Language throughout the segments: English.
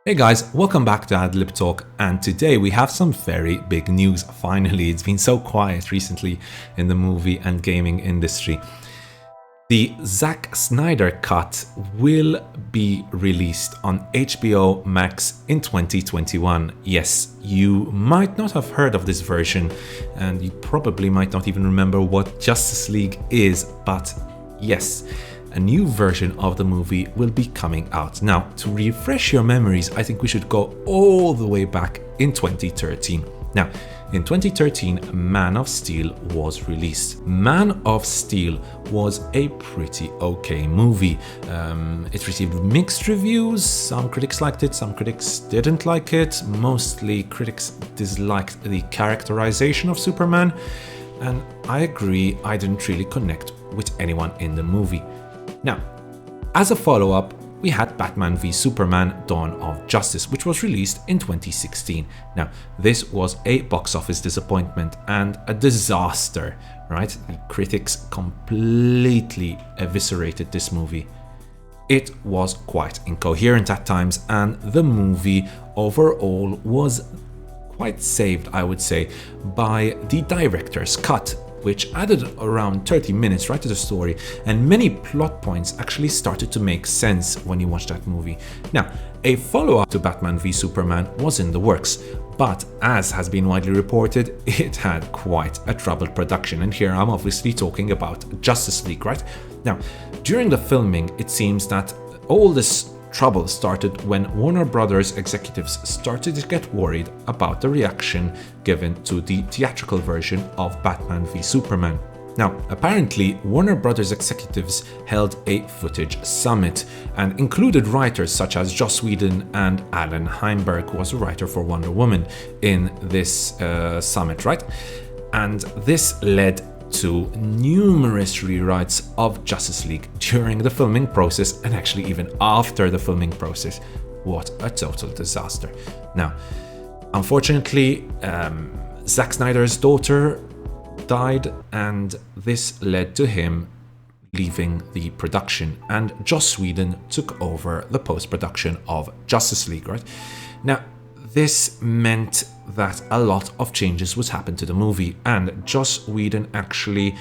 Hey guys, welcome back to AdLib Talk, and today we have some very big news. Finally, it's been so quiet recently in the movie and gaming industry. The Zack Snyder cut will be released on HBO Max in 2021. Yes, you might not have heard of this version, and you probably might not even remember what Justice League is, but yes, a new version of the movie will be coming out. Now, to refresh your memories, I think we should go all the way back in 2013. Now, in 2013, Man of Steel was released. Man of Steel was a pretty okay movie. It received mixed reviews. Some critics liked it, some critics didn't like it. Mostly critics disliked the characterization of Superman. And I agree, I didn't really connect with anyone in the movie. Now, as a follow-up, we had Batman v Superman: Dawn of Justice, which was released in 2016. Now, this was a box office disappointment and a disaster, right? The critics completely eviscerated this movie. It was quite incoherent at times, and the movie overall was quite saved, I would say, by the director's cut, which added around 30 minutes right to the story, and many plot points actually started to make sense when you watch that movie. Now, a follow-up to Batman v Superman was in the works, but as has been widely reported, it had quite a troubled production, and here I'm obviously talking about Justice League, right? Now, during the filming, it seems that all this trouble started when Warner Brothers executives started to get worried about the reaction given to the theatrical version of Batman v Superman. Now, apparently, Warner Brothers executives held a footage summit and included writers such as Joss Whedon and Alan Heinberg, who was a writer for Wonder Woman, in this summit, right? And this led to numerous rewrites of Justice League during the filming process and actually even after the filming process. What a total disaster. Now, unfortunately, Zack Snyder's daughter died, and this led to him leaving the production, and Joss Whedon took over the post-production of Justice League, right? Now, this meant that a lot of changes would happen to the movie, and Joss Whedon actually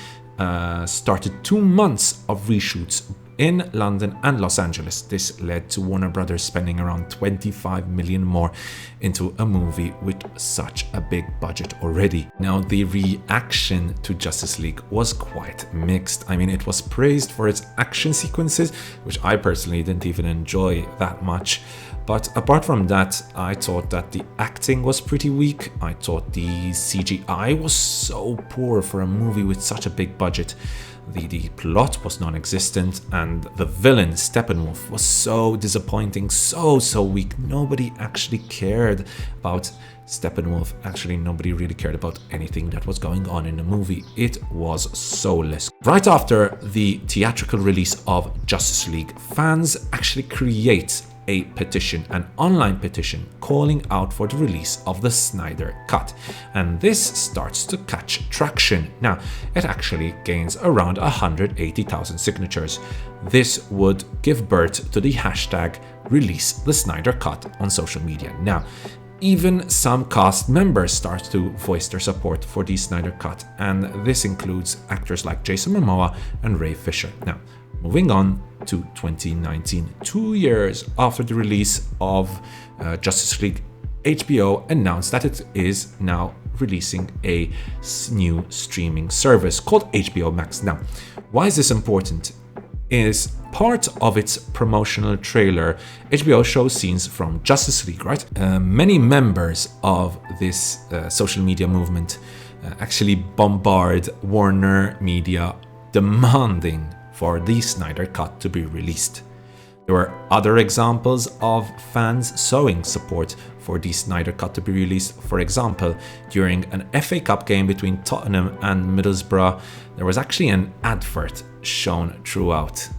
started 2 months of reshoots in London and Los Angeles. This led to Warner Brothers spending around 25 million more into a movie with such a big budget already. Now, the reaction to Justice League was quite mixed. I mean, it was praised for its action sequences, which I personally didn't even enjoy that much. But apart from that, I thought that the acting was pretty weak. I thought the CGI was so poor for a movie with such a big budget. The plot was non-existent, and the villain, Steppenwolf, was so disappointing, so weak. Nobody actually cared about Steppenwolf. Actually, nobody really cared about anything that was going on in the movie. It was soulless. Right after the theatrical release of Justice League, fans actually create a petition, an online petition, calling out for the release of the Snyder Cut. And this starts to catch traction. Now, it actually gains around 180,000 signatures. This would give birth to the hashtag Release the Snyder Cut on social media. Now, even some cast members start to voice their support for the Snyder Cut, and this includes actors like Jason Momoa and Ray Fisher. Now, moving on to 2019, 2 years after the release of Justice League, HBO announced that it is now releasing a new streaming service called HBO Max. Now, why is this important? Is part of its promotional trailer, HBO shows scenes from Justice League, right? Many members of this social media movement actually bombard Warner Media demanding for the Snyder Cut to be released. There were other examples of fans showing support for the Snyder Cut to be released. For example, during an FA Cup game between Tottenham and Middlesbrough, there was actually an advert shown throughout.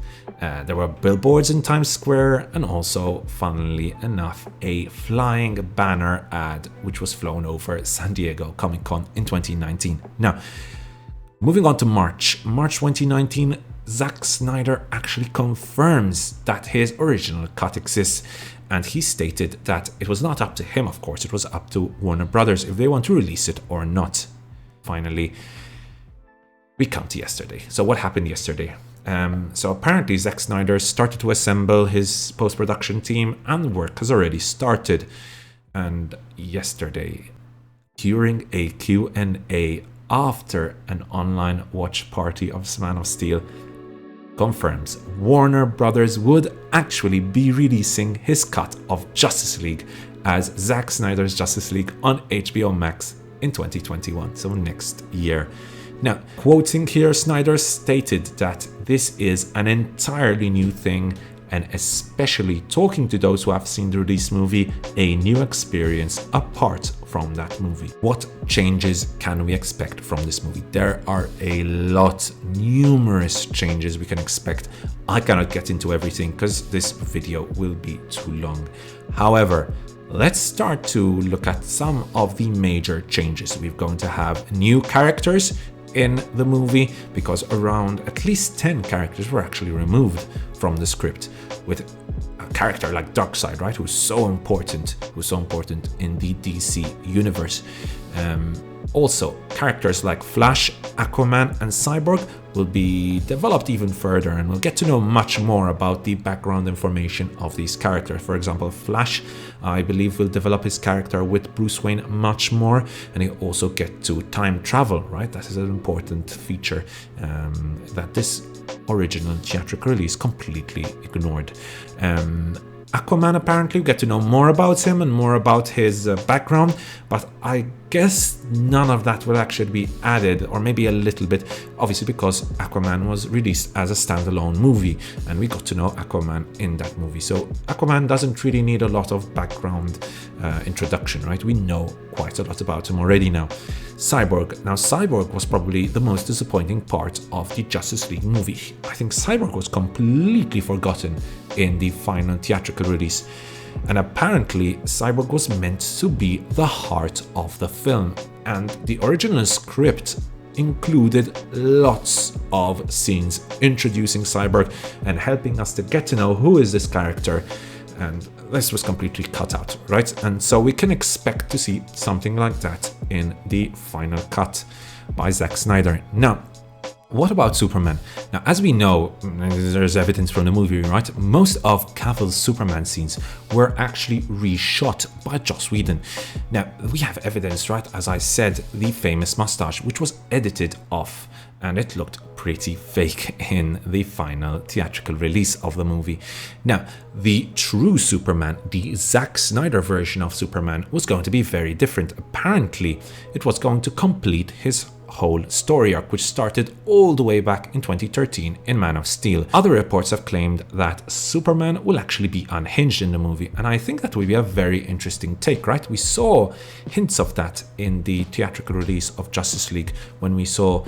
There were billboards in Times Square, and also, funnily enough, a flying banner ad which was flown over San Diego Comic Con in 2019. Now, moving on to March 2019, Zack Snyder actually confirms that his original cut exists. And he stated that it was not up to him, of course, it was up to Warner Brothers if they want to release it or not. Finally, we come to yesterday. So what happened yesterday? So apparently Zack Snyder started to assemble his post-production team and work has already started. And yesterday, during a Q&A after an online watch party of Man of Steel, confirms Warner Brothers would actually be releasing his cut of Justice League as Zack Snyder's Justice League on HBO Max in 2021, so next year. Now, quoting here, Snyder stated that this is an entirely new thing and especially talking to those who have seen the release movie, a new experience apart from that movie. What changes can we expect from this movie? There are a lot, numerous changes we can expect. I cannot get into everything because this video will be too long. However, let's start to look at some of the major changes. We're going to have new characters in the movie because around at least 10 characters were actually removed from the script, with a character like Darkseid, right, who's so important in the DC universe. Also, characters like Flash, Aquaman and Cyborg will be developed even further, and we'll get to know much more about the background information of these characters. For example, Flash, I believe, will develop his character with Bruce Wayne much more, and he'll also get to time travel, right? That is an important feature that this original theatrical release completely ignored. Aquaman, apparently we get to know more about him and more about his background, but I guess none of that will actually be added, or maybe a little bit, obviously because Aquaman was released as a standalone movie and we got to know Aquaman in that movie. So Aquaman doesn't really need a lot of background introduction, right? We know quite a lot about him already now. Cyborg. Now, Cyborg was probably the most disappointing part of the Justice League movie. I think Cyborg was completely forgotten in the final theatrical release. And apparently, Cyborg was meant to be the heart of the film. And the original script included lots of scenes introducing Cyborg and helping us to get to know who is this character. And this was completely cut out, right? And so we can expect to see something like that in the final cut by Zack Snyder. Now, what about Superman? Now, as we know, there's evidence from the movie, right? Most of Cavill's Superman scenes were actually reshot by Joss Whedon. Now, we have evidence, right? As I said, the famous mustache, which was edited off, and it looked pretty fake in the final theatrical release of the movie. Now, the true Superman, the Zack Snyder version of Superman, was going to be very different. Apparently, it was going to complete his whole story arc, which started all the way back in 2013 in Man of Steel. Other reports have claimed that Superman will actually be unhinged in the movie, and I think that will be a very interesting take, right? We saw hints of that in the theatrical release of Justice League when we saw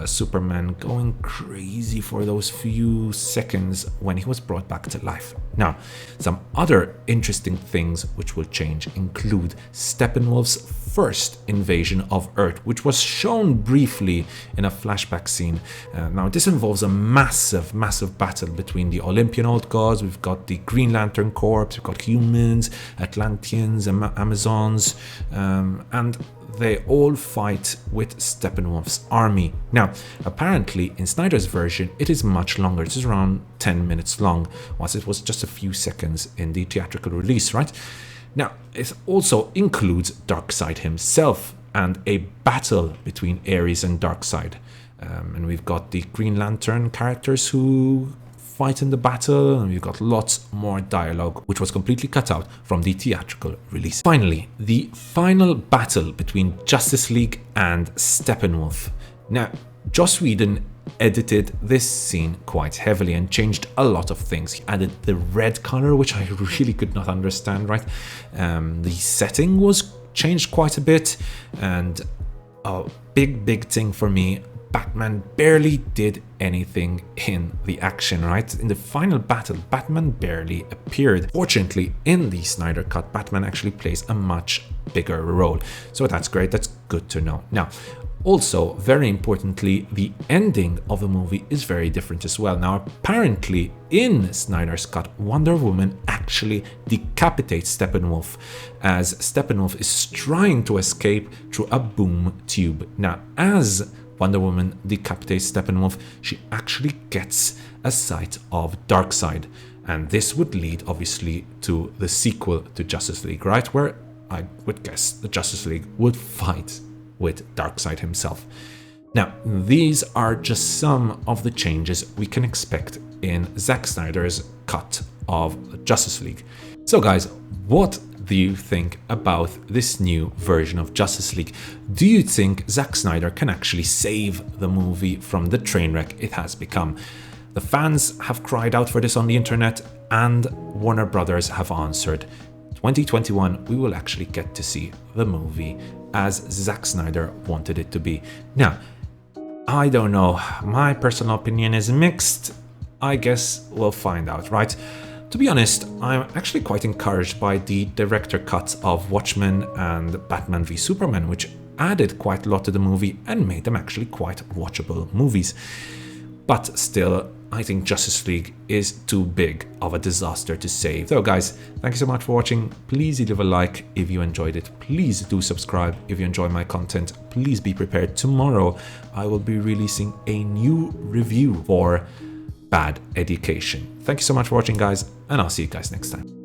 Superman going crazy for those few seconds when he was brought back to life. Now, some other interesting things which will change include Steppenwolf's first invasion of Earth, which was shown briefly in a flashback scene. Now, this involves a massive battle between the Olympian old gods. We've got the Green Lantern Corps, we've got humans, Atlanteans, Amazons, and they all fight with Steppenwolf's army. Now, apparently, in Snyder's version, it is much longer. It is around 10 minutes long, whilst it was just a few seconds in the theatrical release, right? Now, it also includes Darkseid himself and a battle between Ares and Darkseid. And we've got the Green Lantern characters who fight in the battle, and we've got lots more dialogue, which was completely cut out from the theatrical release. Finally, the final battle between Justice League and Steppenwolf. Now, Joss Whedon edited this scene quite heavily and changed a lot of things. He added the red color, which I really could not understand, right? The setting was changed quite a bit, and a big thing for me, Batman barely did anything in the action, right? In the final battle, Batman barely appeared. Fortunately, in the Snyder Cut, Batman actually plays a much bigger role. So that's great, that's good to know. Now, Also, very importantly, the ending of the movie is very different as well. Now, apparently, in Snyder's cut, Wonder Woman actually decapitates Steppenwolf as Steppenwolf is trying to escape through a boom tube. Now, as Wonder Woman decapitates Steppenwolf, she actually gets a sight of Darkseid. And this would lead, obviously, to the sequel to Justice League, right? Where I would guess the Justice League would fight with Darkseid himself. Now, these are just some of the changes we can expect in Zack Snyder's cut of Justice League. So guys, what do you think about this new version of Justice League? Do you think Zack Snyder can actually save the movie from the train wreck it has become? The fans have cried out for this on the internet, and Warner Brothers have answered. 2021, we will actually get to see the movie as Zack Snyder wanted it to be. Now, I don't know, my personal opinion is mixed. I guess we'll find out, right? To be honest, I'm actually quite encouraged by the director cuts of Watchmen and Batman v Superman, which added quite a lot to the movie and made them actually quite watchable movies. But still, I think Justice League is too big of a disaster to save. So guys, thank you so much for watching. Please leave a like if you enjoyed it. Please do subscribe if you enjoy my content. Please be prepared. Tomorrow, I will be releasing a new review for Bad Education. Thank you so much for watching, guys, and I'll see you guys next time.